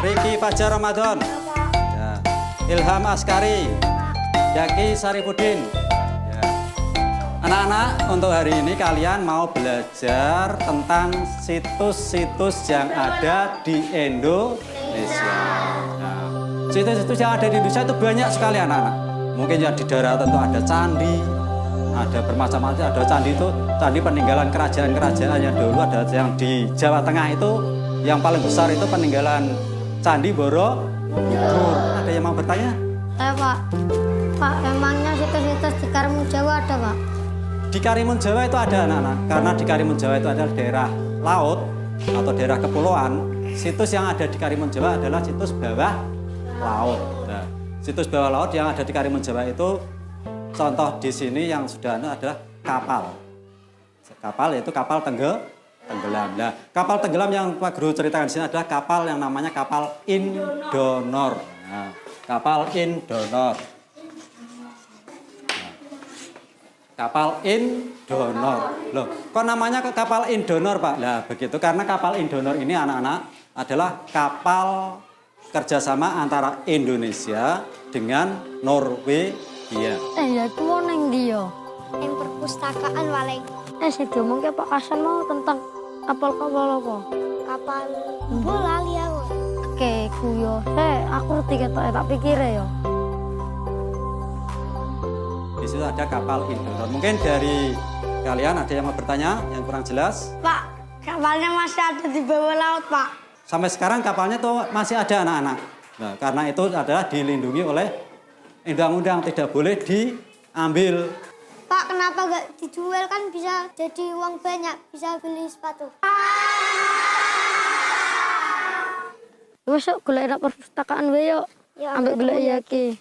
Riki Fajar Ramadan, ya. Ilham Askari, Yaki Saripudin. Ya. Anak-anak, untuk hari ini kalian mau belajar tentang situs-situs yang ada di Indonesia. Nah, situs-situs yang ada di Indonesia itu banyak sekali anak-anak. Mungkin yang di daerah tentu ada candi, ada bermacam-macam, ada candi itu, candi peninggalan kerajaan-kerajaan yang dulu, ada yang di Jawa Tengah itu, yang paling besar itu peninggalan Candi Borobudur. Ada yang mau bertanya? Pak. Pak, emangnya situs-situs di Karimun Jawa ada, Pak? Di Karimun Jawa itu ada anak-anak, karena di Karimun Jawa itu adalah daerah laut atau daerah kepulauan. Situs yang ada di Karimun Jawa adalah situs bawah laut. Nah, situs bawah laut yang ada di Karimun Jawa itu, contoh di sini yang sudah ada adalah kapal. Kapal yaitu kapal tenggelam. Nah, kapal tenggelam yang Pak Guru ceritakan di sini adalah kapal yang namanya kapal Indonor. Nah, kapal Indonor. Kapal Indonor. Loh, kok namanya kapal Indonor, Pak? Nah, begitu karena kapal Indonor ini anak-anak adalah kapal kerjasama antara Indonesia dengan Norwegia. Ya itu mau neng dia. Yang perpustakaan paling. Saya ngomong ke Pak Hasan mau tentang kapal-kapal apa? Kapal bola lihat. Oke, kuyo. Aku ngerti kata tak pikir ya. Di situ ada kapal Indonor. Mungkin dari kalian ada yang mau bertanya yang kurang jelas? Pak, kapalnya masih ada di bawah laut, Pak. Sampai sekarang kapalnya tuh masih ada anak-anak. Nah, karena itu adalah dilindungi oleh undang-undang, tidak boleh diambil. Pak, kenapa gak dijual, kan bisa jadi uang banyak, bisa beli sepatu. Besok golek nak perpustakaan wae yuk. Ya, Ambek golek Yaki.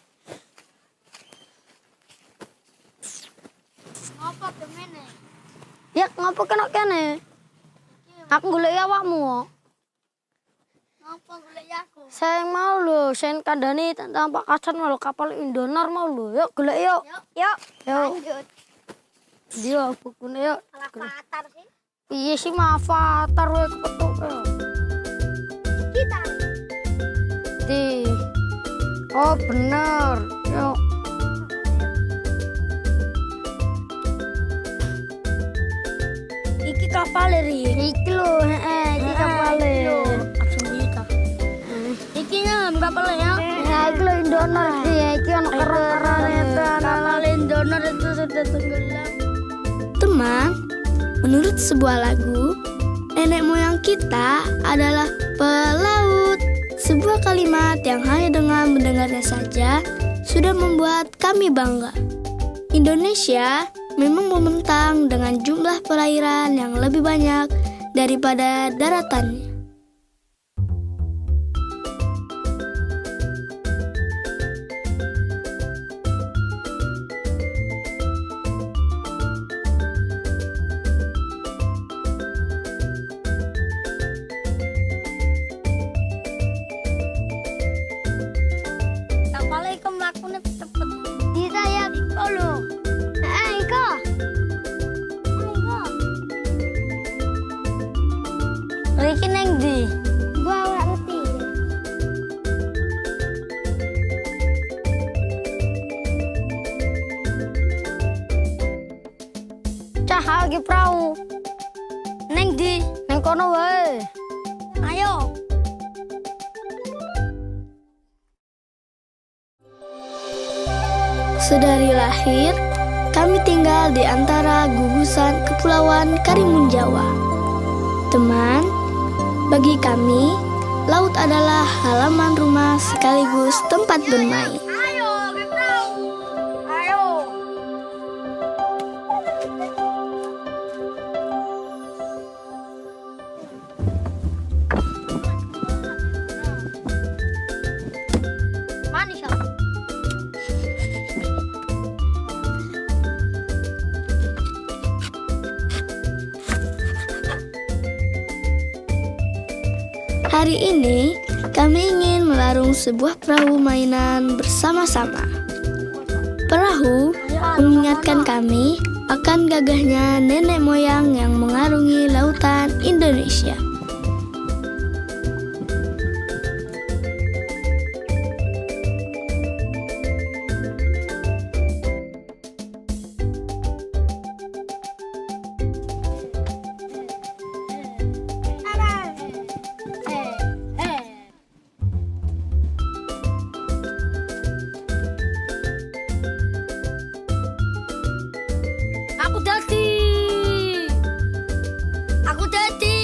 Ngapa kemene? Ya ngapa kena kene? Aku golek awakmu. Ngapa golek aku? Saya mau lho, saya kandani tentang Pak Hasan mau kapal Indonor mau lho. Yuk golek yuk. Yuk, Yuk. lanjut. Dia bukune yuk. Malah patar sih. Iya sih mah avatar wae kepetuk. Kita. Di. Oh bener. Yuk. Iki kapal ri. Iki lho, iki kapale. Langsung kita. Iki nya kapal ya. Ya iki lho Indonor iki ono keren-keren itu Kapal Indonor itu sudah tenggelam. Teman, Menurut sebuah lagu, nenek moyang kita adalah pelaut. Sebuah kalimat yang hanya dengan mendengarnya saja sudah membuat kami bangga. Indonesia memang membentang dengan jumlah perairan yang lebih banyak daripada daratannya. Kapalnya iku mlakune cepet. Bisa ya Lho. Iko. Iki neng ndi? Gua ora ngerti. Cah lagi perahu. Neng ndi? Neng kono wae. Ayo. Sedari lahir, kami tinggal di antara gugusan Kepulauan Karimun Jawa. Teman, bagi kami, laut adalah halaman rumah sekaligus tempat bermain. Ayo, ke perahu. Ayo. Manis ya? Hari ini, kami ingin melarung sebuah perahu mainan bersama-sama. Perahu mengingatkan kami akan gagahnya nenek moyang yang mengarungi lautan Indonesia. Aku dadi. Aku dadi.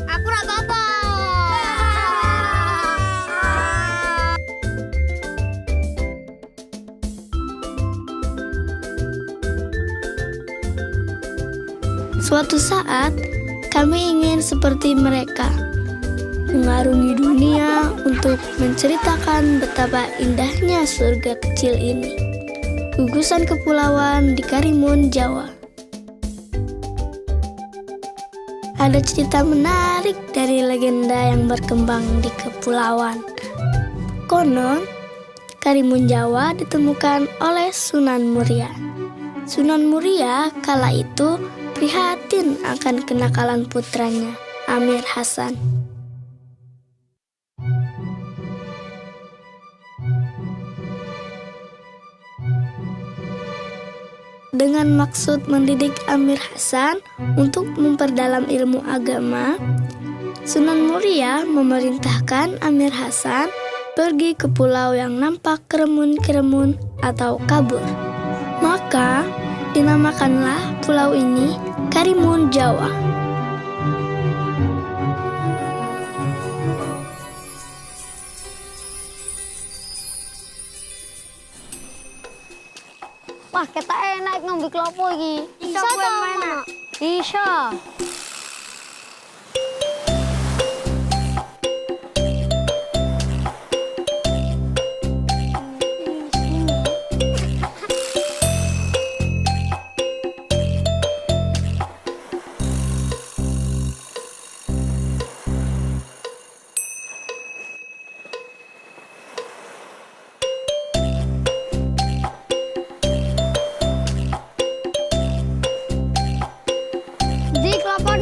Aku ora apa-apa. Suatu saat, kami ingin seperti mereka, mengarungi dunia untuk menceritakan betapa indahnya surga kecil ini. Gugusan kepulauan di Karimun Jawa. Ada cerita menarik dari legenda yang berkembang di kepulauan. Konon, Karimun Jawa ditemukan oleh Sunan Muria. Sunan Muria kala itu prihatin akan kenakalan putranya, Amir Hasan. Dengan maksud mendidik Amir Hasan untuk memperdalam ilmu agama, Sunan Muria memerintahkan Amir Hasan pergi ke pulau yang nampak keremun-keremun atau kabur. Maka dinamakanlah pulau ini Karimun Jawa. Wah, kita enak ngambil kelopo iki. Bisa ta mana? Bisa. Di kelapa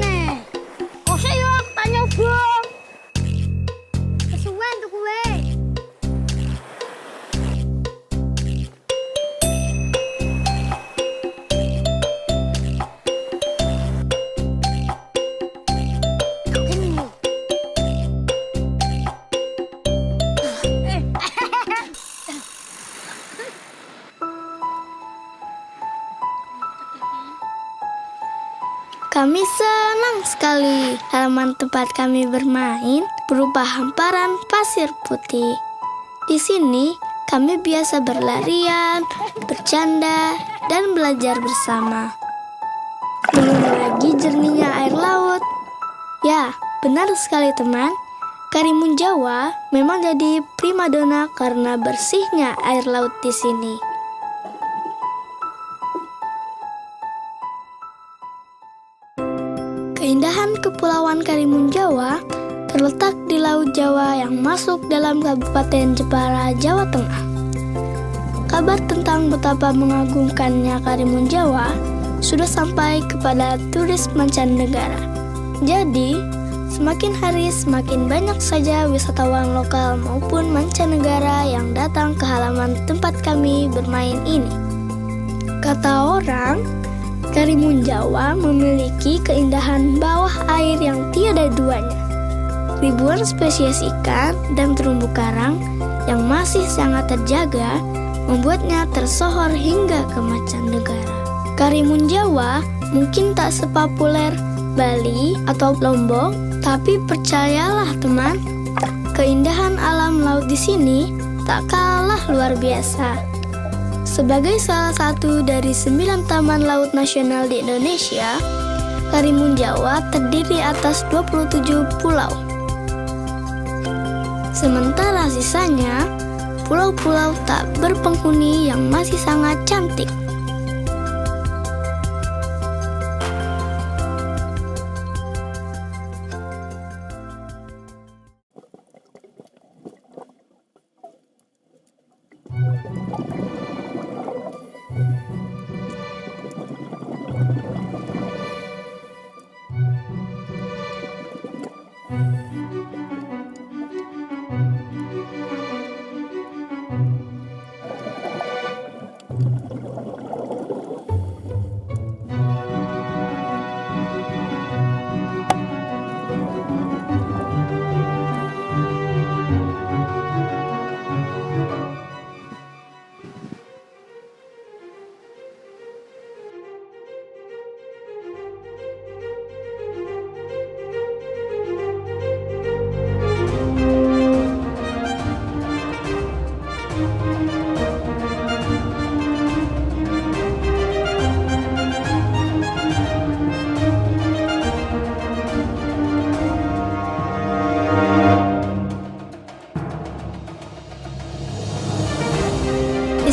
Kami senang sekali. Halaman tempat kami bermain berupa hamparan pasir putih. Di sini kami biasa berlarian, bercanda, dan belajar bersama. Belum lagi jernihnya air laut. Ya, benar sekali teman. Karimun Jawa memang jadi primadona karena bersihnya air laut di sini. Keindahan Kepulauan Karimun Jawa terletak di Laut Jawa yang masuk dalam Kabupaten Jepara, Jawa Tengah. Kabar tentang betapa mengagumkannya Karimun Jawa sudah sampai kepada turis mancanegara. Jadi, semakin hari semakin banyak saja wisatawan lokal maupun mancanegara yang datang ke halaman tempat kami bermain ini. Kata orang, Karimun Jawa memiliki keindahan bawah air yang tiada duanya. Ribuan spesies ikan dan terumbu karang yang masih sangat terjaga membuatnya tersohor hingga ke mancanegara. Karimun Jawa mungkin tak sepopuler Bali atau Lombok, tapi percayalah teman, keindahan alam laut di sini tak kalah luar biasa. Sebagai salah satu dari 9 taman laut nasional di Indonesia, Karimun Jawa terdiri atas 27 pulau. Sementara sisanya, pulau-pulau tak berpenghuni yang masih sangat cantik.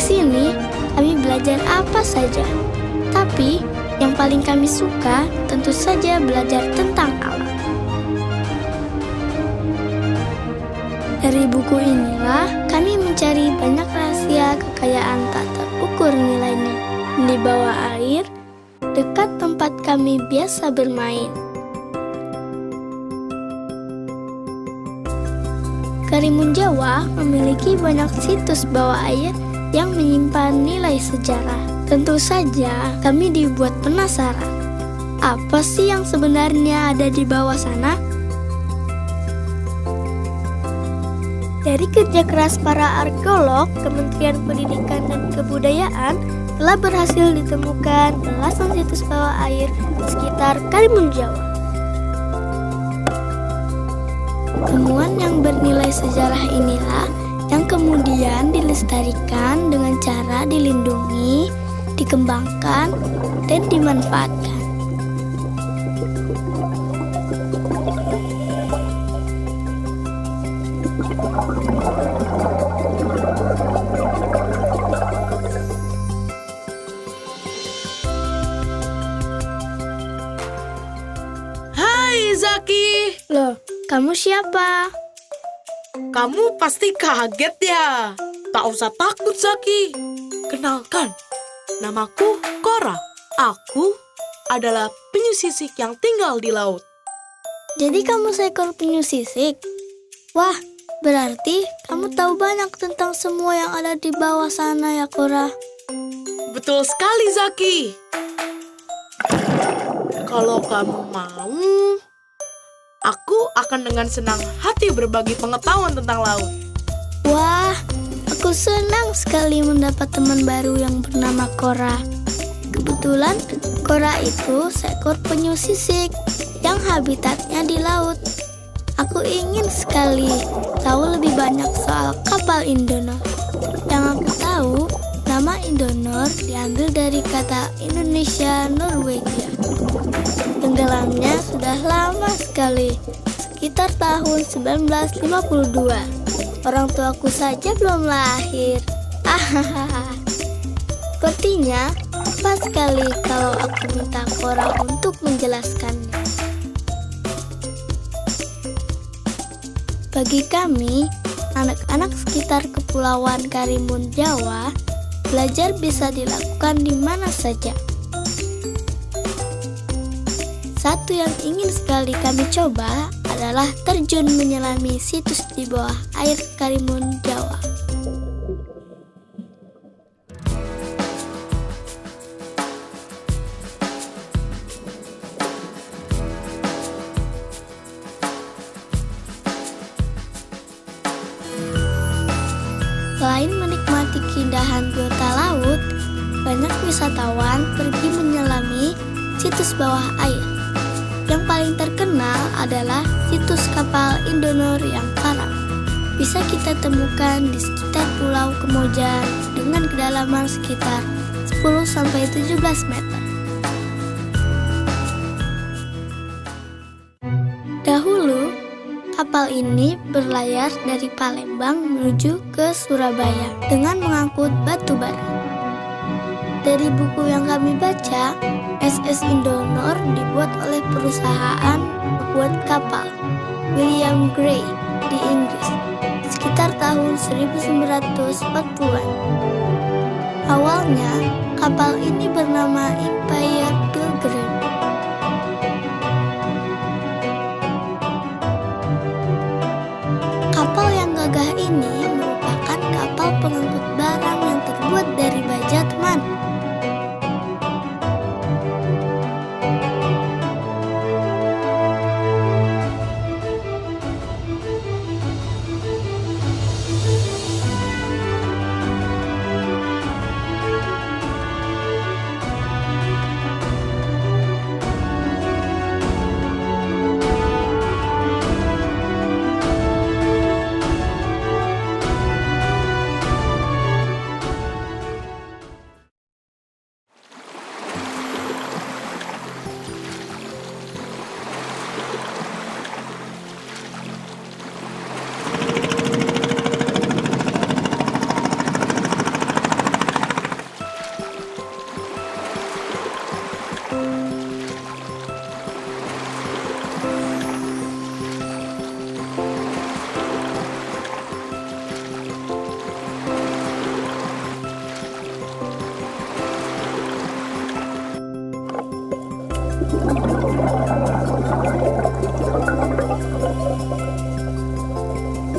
Di sini kami belajar apa saja, tapi yang paling kami suka tentu saja belajar tentang alam. Dari buku inilah kami mencari banyak rahasia kekayaan tak terukur nilainya. Di bawah air, dekat tempat kami biasa bermain. Karimun Jawa memiliki banyak situs bawah air yang menyimpan nilai sejarah. Tentu saja kami dibuat penasaran. Apa sih yang sebenarnya ada di bawah sana? Dari kerja keras para arkeolog, Kementerian Pendidikan dan Kebudayaan telah berhasil ditemukan belasan situs bawah air di sekitar Karimun Jawa. Temuan yang bernilai sejarah inilah yang kemudian dilestarikan dengan cara dilindungi, dikembangkan, dan dimanfaatkan. Hai Zaki, Loh, kamu siapa? kamu pasti kaget ya. Tak usah takut Zaki. Kenalkan, namaku Cora. Aku adalah penyu sisik yang tinggal di laut. Jadi kamu seekor penyu sisik? Wah, berarti kamu tahu banyak tentang semua yang ada di bawah sana ya, Cora. Betul sekali Zaki. Kalau kamu mau, aku akan dengan senang hati berbagi pengetahuan tentang laut. Wah, aku senang sekali mendapat teman baru yang bernama Cora. Kebetulan, Kora itu seekor penyu sisik yang habitatnya di laut. Aku ingin sekali tahu lebih banyak soal kapal Indonor. Yang aku tahu, nama Indonor diambil dari kata Indonesia Norwegia. Tenggelamnya sudah lama sekali, sekitar tahun 1952. Orang tuaku saja belum lahir. Sepertinya pas sekali kalau aku minta Kora untuk menjelaskannya. Bagi kami, anak-anak sekitar Kepulauan Karimun Jawa, belajar bisa dilakukan di mana saja. Satu yang ingin sekali kami coba adalah terjun menyelami situs di bawah air Karimun Jawa. Selain menikmati keindahan biota laut, banyak wisatawan pergi menyelami situs bawah air. Yang paling terkenal adalah situs kapal Indonor yang karam. Bisa kita temukan di sekitar Pulau Kemojan dengan kedalaman sekitar 10-17 meter. Dahulu, kapal ini berlayar dari Palembang menuju ke Surabaya dengan mengangkut batu bara. Dari buku yang kami baca, SS Indonor dibuat oleh perusahaan pembuat kapal William Gray di Inggris sekitar tahun 1940-an. Awalnya, kapal ini bernama Empire Pilgrim. Kapal yang gagah ini merupakan kapal pengangkut barang yang terbuat dari baja teman.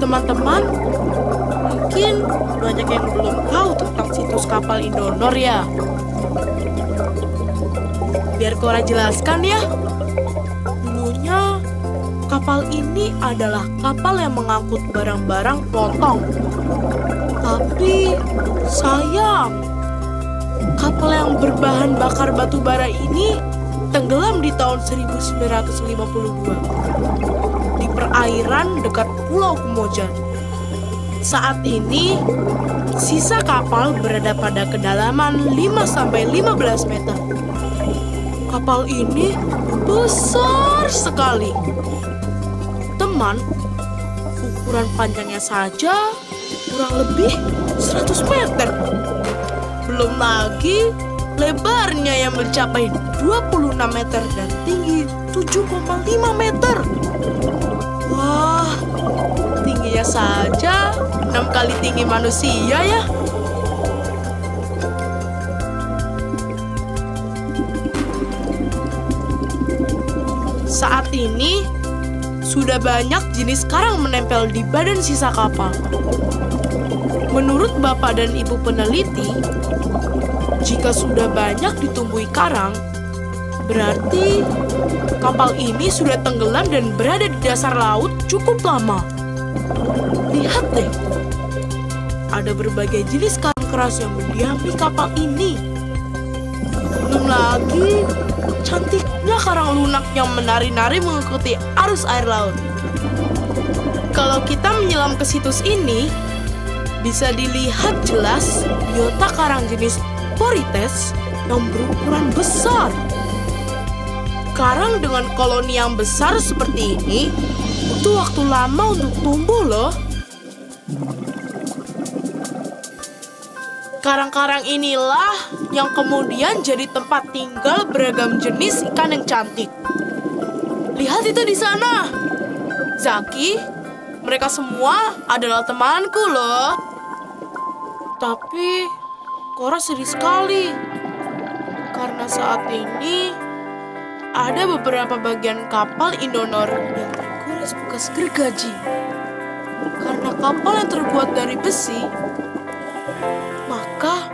Teman-teman, mungkin banyak yang belum tahu tentang situs kapal Indonor ya. Biar Kora jelaskan ya. Dulunya, kapal ini adalah kapal yang mengangkut barang-barang potong. Tapi, sayang, kapal yang berbahan bakar batu bara ini tenggelam di tahun 1952 di perairan dekat Pulau Kemojan. Saat ini, sisa kapal berada pada kedalaman 5-15 meter. Kapal ini besar sekali. Teman, ukuran panjangnya saja kurang lebih 100 meter. Belum lagi lebarnya yang mencapai 26 meter dan tinggi 7,5 meter. Wah, tingginya saja 6 kali tinggi manusia ya. Saat ini, sudah banyak jenis karang menempel di badan sisa kapal. Menurut Bapak dan Ibu peneliti, jika sudah banyak ditumbuhi karang, berarti kapal ini sudah tenggelam dan berada di dasar laut cukup lama. Lihat deh, ada berbagai jenis karang keras yang mendiami kapal ini. Belum lagi cantiknya karang lunak yang menari-nari mengikuti arus air laut. Kalau kita menyelam ke situs ini, bisa dilihat jelas biota karang jenis Porites yang berukuran besar. Karang dengan koloni yang besar seperti ini butuh waktu lama untuk tumbuh loh. Karang-karang inilah yang kemudian jadi tempat tinggal beragam jenis ikan yang cantik. Lihat itu di sana. Zaki, mereka semua adalah temanku loh. Tapi Cora sedih sekali. Karena saat ini ada beberapa bagian kapal Indonor yang tergores bekas gergaji. Karena kapal yang terbuat dari besi, maka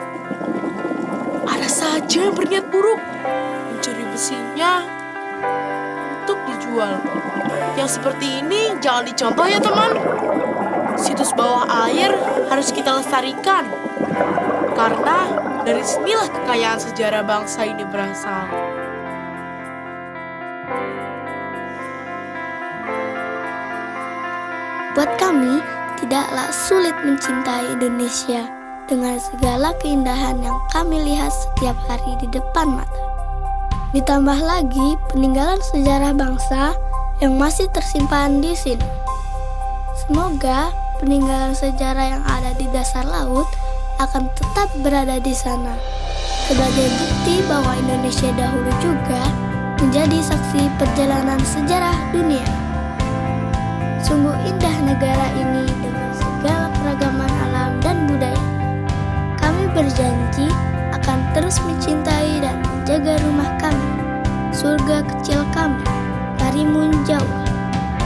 ada saja yang berniat buruk mencuri besinya untuk dijual. Yang seperti ini jangan dicontoh ya teman. Situs bawah air harus kita lestarikan, karena dari sinilah kekayaan sejarah bangsa ini berasal. Buat kami, tidaklah sulit mencintai Indonesia dengan segala keindahan yang kami lihat setiap hari di depan mata. Ditambah lagi peninggalan sejarah bangsa yang masih tersimpan di sini. Semoga peninggalan sejarah yang ada di dasar laut akan tetap berada di sana, sebagai bukti bahwa Indonesia dahulu juga menjadi saksi perjalanan sejarah dunia. Sungguh indah negara ini dengan segala keragaman alam dan budaya. Kami berjanji akan terus mencintai dan menjaga rumah kami, surga kecil kami, Karimun Jawa,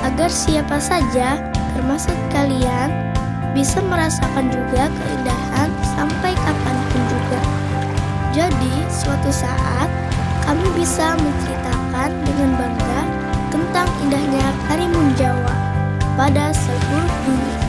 agar siapa saja, termasuk kalian, bisa merasakan juga keindahan sampai kapanpun juga. Jadi, suatu saat kami bisa menceritakan dengan bangga tentang indahnya Karimun Jawa pada seluruh dunia.